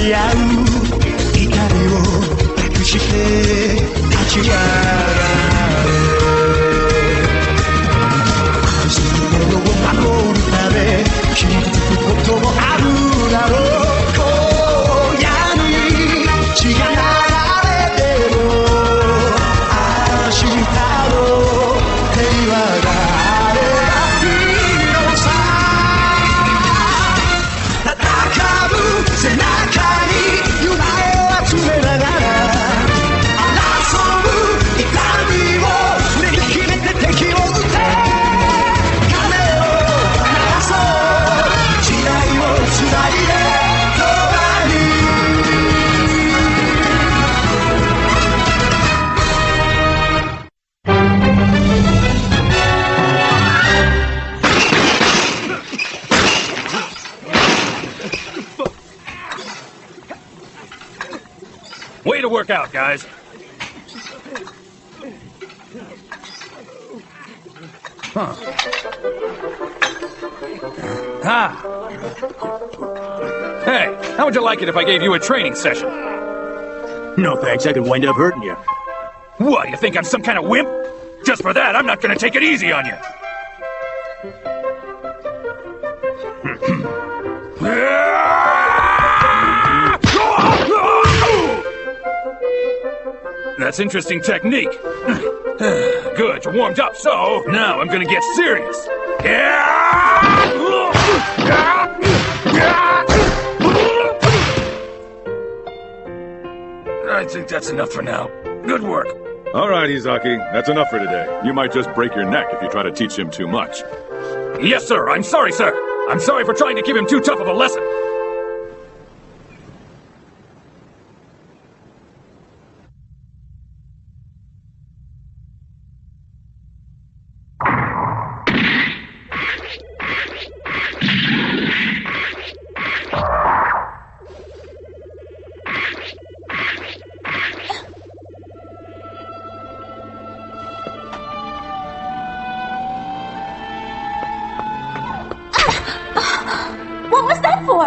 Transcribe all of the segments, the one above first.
り合う怒りを隠して立ち上がれ愛するものを守るため傷つくこともあるだろう荒野に血が流れても明日の平和があればいいのさ戦う背中に夢を集めながら争う痛みを振り切れて敵を撃て鐘を鳴らそう時代をつないで永遠にWay to work out, guys. Huh. Ah. Hey, how would you like it if I gave you a training session? No thanks, I could wind up hurting you. What, you think I'm some kind of wimp? Just for that, I'm not gonna take it easy on you. That's interesting technique. Good, you're warmed up, so now I'm gonna get serious. I think that's enough for now. Good work. All right, Izaki, that's enough for today. You might just break your neck if you try to teach him too much. Yes, sir. I'm sorry, sir. I'm sorry for trying to give him too tough of a lesson.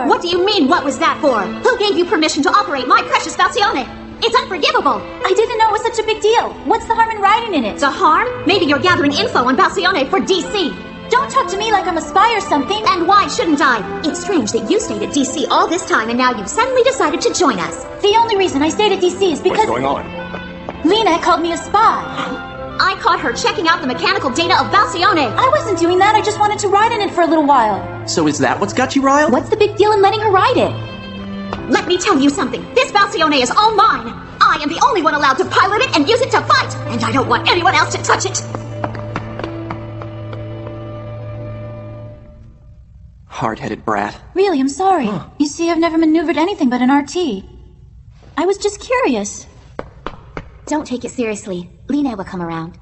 What do you mean, what was that for? Who gave you permission to operate my precious Falcione? It's unforgivable! I didn't know it was such a big deal. What's the harm in writing in it? The harm? Maybe you're gathering info on Falcione for DC. Don't talk to me like I'm a spy or something. And why shouldn't I? It's strange that you stayed at DC all this time and now you've suddenly decided to join us. The only reason I stayed at DC is because... What's going on? Lena called me a spy. I caught her checking out the mechanical data of Falcione. I wasn't doing that. I just wanted to ride in it for a little while. So is that what's got you riled? What's the big deal in letting her ride it? Let me tell you something. This Falcione is all mine. I am the only one allowed to pilot it and use it to fight. And I don't want anyone else to touch it. Hard-headed brat. Really, I'm sorry. You see, I've never maneuvered anything but an RT. I was just curious. Don't take it seriously. Lena will come around.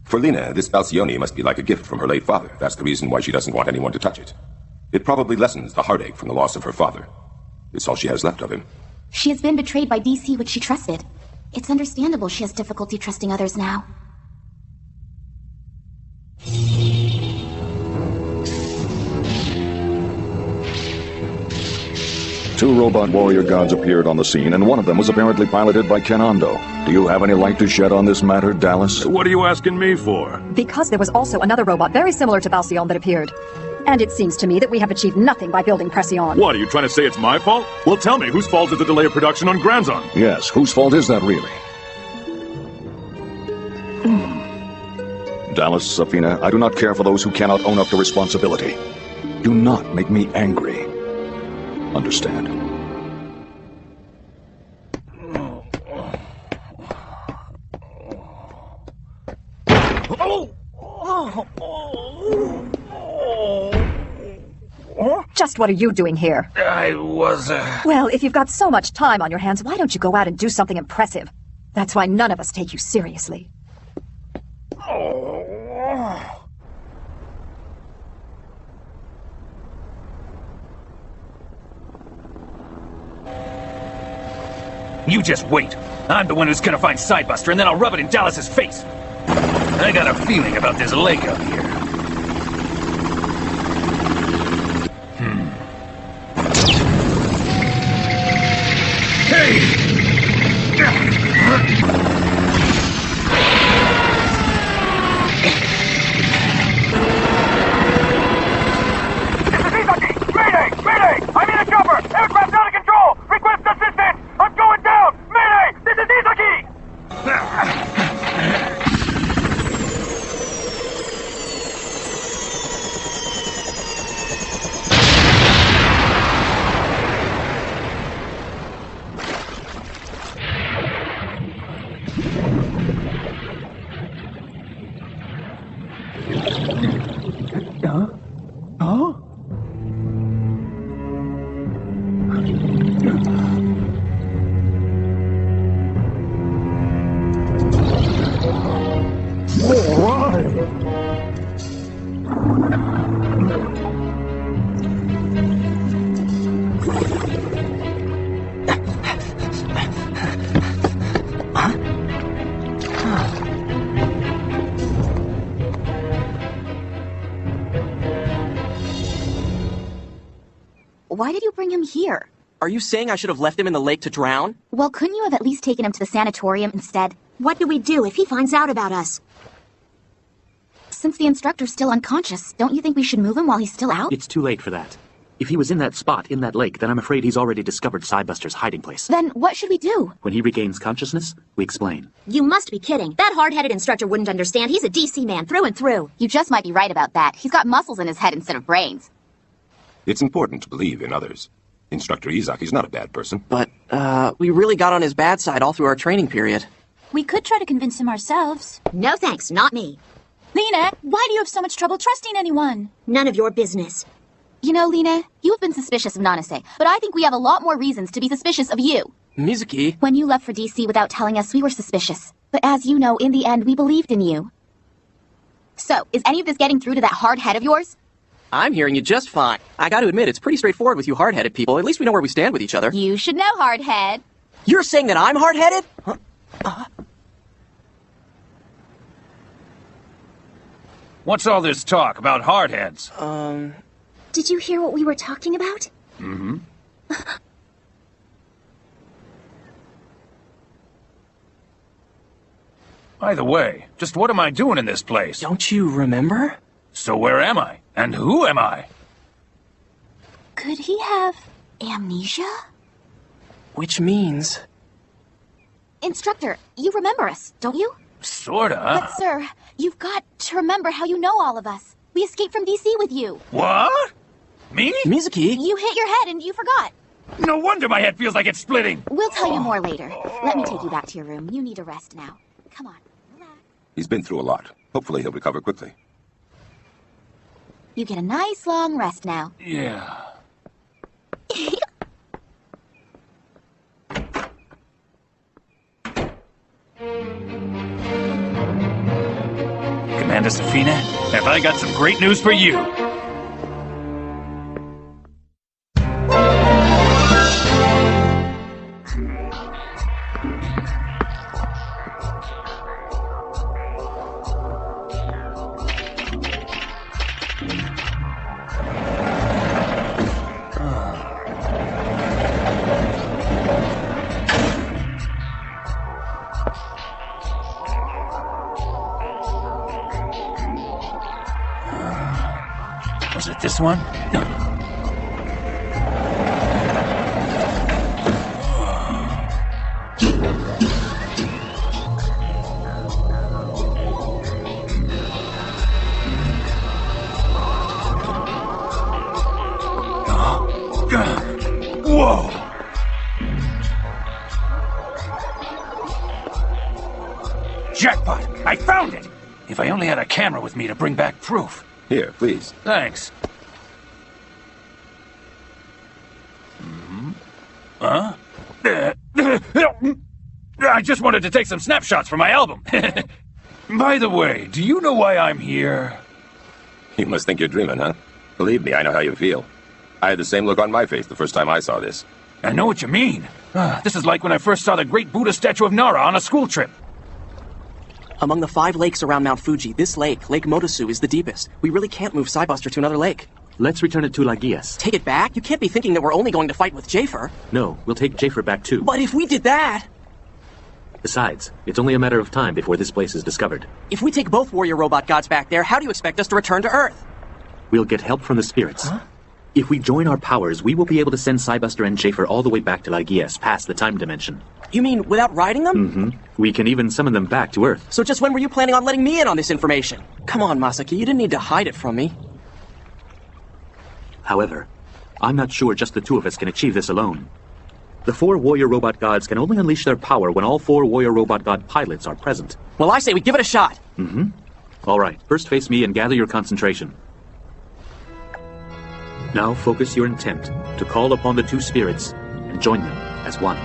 For Lena, this Falcione must be like a gift from her late father. That's the reason why she doesn't want anyone to touch it. It probably lessens the heartache from the loss of her father. It's all she has left of him. She has been betrayed by DC, which she trusted. It's understandable she has difficulty trusting others now. Two robot warrior gods appeared on the scene, and one of them was apparently piloted by Ken Ando. Do you have any light to shed on this matter, Dallas? What are you asking me for? Because there was also another robot very similar to Falcione that appeared. And it seems to me that we have achieved nothing by building Pression. What, are you trying to say it's my fault? Well, tell me, whose fault is the delay of production on Granzon? Yes, whose fault is that really? Dallas, Safina, I do not care for those who cannot own up to responsibility. Do not make me angry. Understand? Just what are you doing here? I was, Well, if you've got so much time on your hands, why don't you go out and do something impressive? That's why none of us take you seriously. You just wait. I'm the one who's gonna find Cybuster, and then I'll rub it in Dallas's face. I got a feeling about this lake up here. Why did you bring him here? Are you saying I should have left him in the lake to drown? Well, couldn't you have at least taken him to the sanatorium instead? What do we do if he finds out about us? Since the instructor's still unconscious, don't you think we should move him while he's still out? It's too late for that. If he was in that spot, in that lake, then I'm afraid he's already discovered Cybuster's hiding place. Then what should we do? When he regains consciousness, we explain. You must be kidding. That hard-headed instructor wouldn't understand. He's a DC man through and through. You just might be right about that. He's got muscles in his head instead of brains. It's important to believe in others. Instructor Izaki's not a bad person. But, we really got on his bad side all through our training period. We could try to convince him ourselves. No thanks, not me. Lena, why do you have so much trouble trusting anyone? None of your business. You know, Lena, you have been suspicious of Nanase, but I think we have a lot more reasons to be suspicious of you. Mizuki? When you left for DC without telling us, we were suspicious. But as you know, in the end, we believed in you. So, is any of this getting through to that hard head of yours? I'm hearing you just fine. I gotta admit, it's pretty straightforward with you hard-headed people. At least we know where we stand with each other. You should know, hardhead. You're saying that I'm hard-headed? What's all this talk about hardheads? Did you hear what we were talking about? Mm-hmm. By the way, just what am I doing in this place? Don't you remember? So where am I? And who am I? Could he have amnesia? Which means... Instructor, you remember us, don't you? Sorta. But sir, you've got to remember how you know all of us. We escaped from DC with you. What? Me? Mizuki? You hit your head and you forgot. No wonder my head feels like it's splitting. We'll tell you more later. Let me take you back to your room. You need a rest now. Come on, relax. He's been through a lot. Hopefully he'll recover quickly. You get a nice long rest now. Yeah. Commander Safina, have I got some great news for you. Was it this one? Whoa! Jackpot! I found it! If I only had a camera with me to bring back proof. Here, please. Thanks. Huh? I just wanted to take some snapshots for my album. By the way, do you know why I'm here? You must think you're dreaming, huh? Believe me, I know how you feel. I had the same look on my face the first time I saw this. I know what you mean. This is like when I first saw the great Buddha statue of Nara on a school trip. Among the 5 lakes around Mount Fuji, this lake, Lake Motosu, is the deepest. We really can't move Cybuster to another lake. Let's return it to Lagias. Take it back? You can't be thinking that we're only going to fight with Jafer. No, we'll take Jafer back too. But if we did that... Besides, it's only a matter of time before this place is discovered. If we take both warrior robot gods back there, how do you expect us to return to Earth? We'll get help from the spirits. Huh? If we join our powers, we will be able to send Cybuster and Jafer all the way back to Lagias, past the time dimension. You mean without riding them? Mm-hmm. We can even summon them back to Earth. So just when were you planning on letting me in on this information? Come on, Masaki, you didn't need to hide it from me. However, I'm not sure just the two of us can achieve this alone. The 4 warrior robot gods can only unleash their power when all 4 warrior robot god pilots are present. Well, I say we give it a shot. Mm-hmm. All right, first face me and gather your concentration. Now focus your intent to call upon the 2 spirits and join them as one.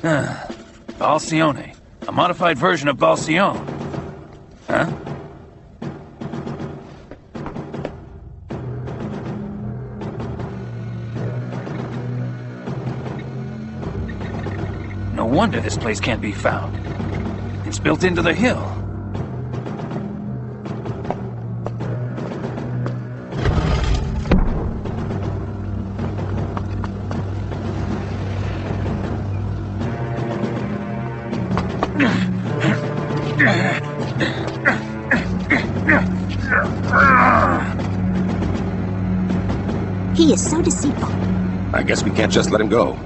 Balsione. A modified version of Balsion. Huh? No wonder this place can't be found. It's built into the hill. He is so deceitful. I guess we can't just let him go.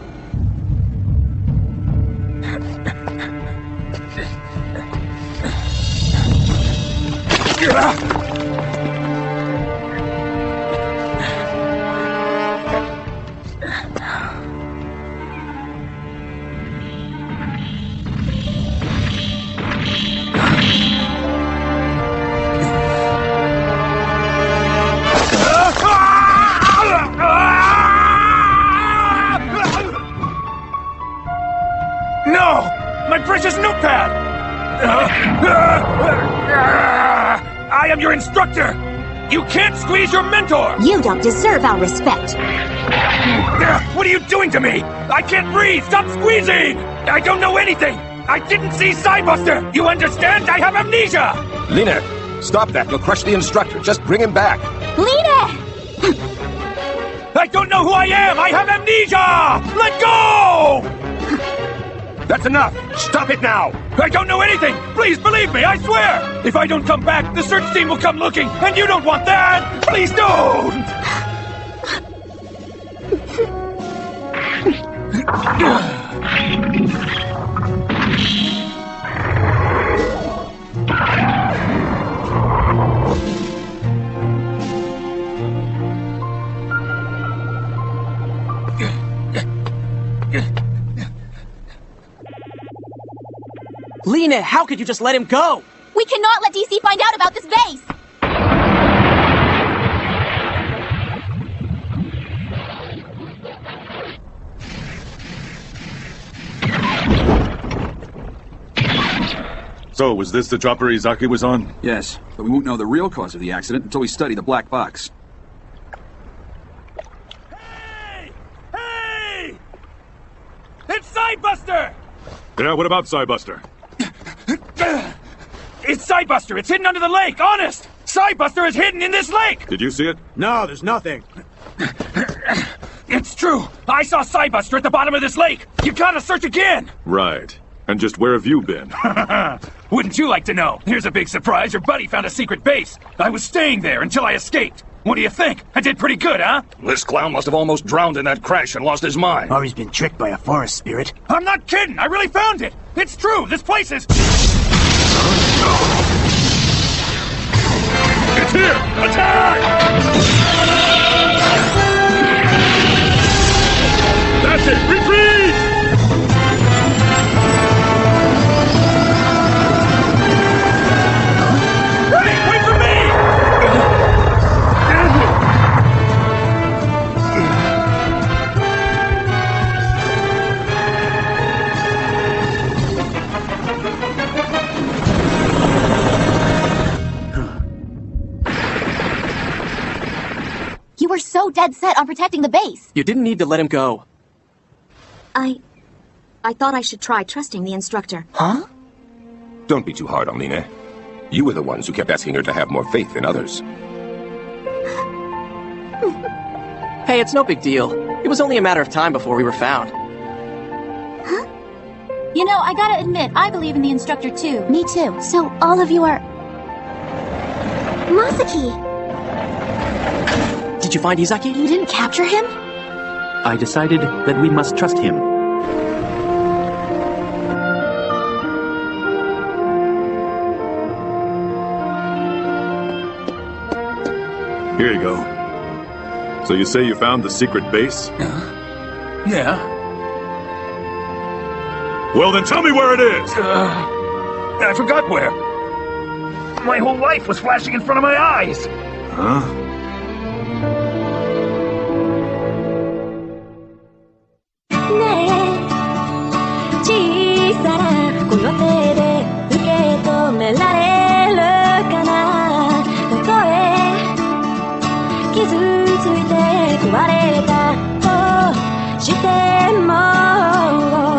No! My precious notepad! I am your instructor! You can't squeeze your mentor! You don't deserve our respect. What are you doing to me? I can't breathe! Stop squeezing! I don't know anything! I didn't see Cybuster! You understand? I have amnesia! Lena, stop that. You'll crush the instructor. Just bring him back. Lena! I don't know who I am! I have amnesia! Let go! That's enough. Stop it now. I don't know anything! Please believe me, I swear! If I don't come back, the search team will come looking, and you don't want that! Please don't! Lena, how could you just let him go? We cannot let DC find out about this base! So, was this the chopper Izaki was on? Yes, but we won't know the real cause of the accident until we study the black box. Hey! Hey! It's Cybuster! Yeah, what about Cybuster? It's Cybuster! It's hidden under the lake! Honest! Cybuster is hidden in this lake! Did you see it? No, there's nothing. It's true! I saw Cybuster at the bottom of this lake! You gotta search again! Right. And just where have you been? Wouldn't you like to know? Here's a big surprise. Your buddy found a secret base. I was staying there until I escaped. What do you think? I did pretty good, huh? This clown must have almost drowned in that crash and lost his mind. Or he's been tricked by a forest spirit. I'm not kidding! I really found it! It's true! This place is... It's here! Attack! That's it! Retreat! Hey, wait for me! You were so dead set on protecting the base. You didn't need to let him go. I thought I should try trusting the instructor. Huh? Don't be too hard on Lena. You were the ones who kept asking her to have more faith in others. Hey, it's no big deal. It was only a matter of time before we were found. You know, I gotta admit, I believe in the instructor too. Me too. So all of you are... Masaki! Did you find Izaki? You didn't capture him? I decided that we must trust him. Here you go. So you say you found the secret base? Yeah. Well, then tell me where it is! I forgot where. My whole life was flashing in front of my eyes. Huh? 네ついて壊れたとしても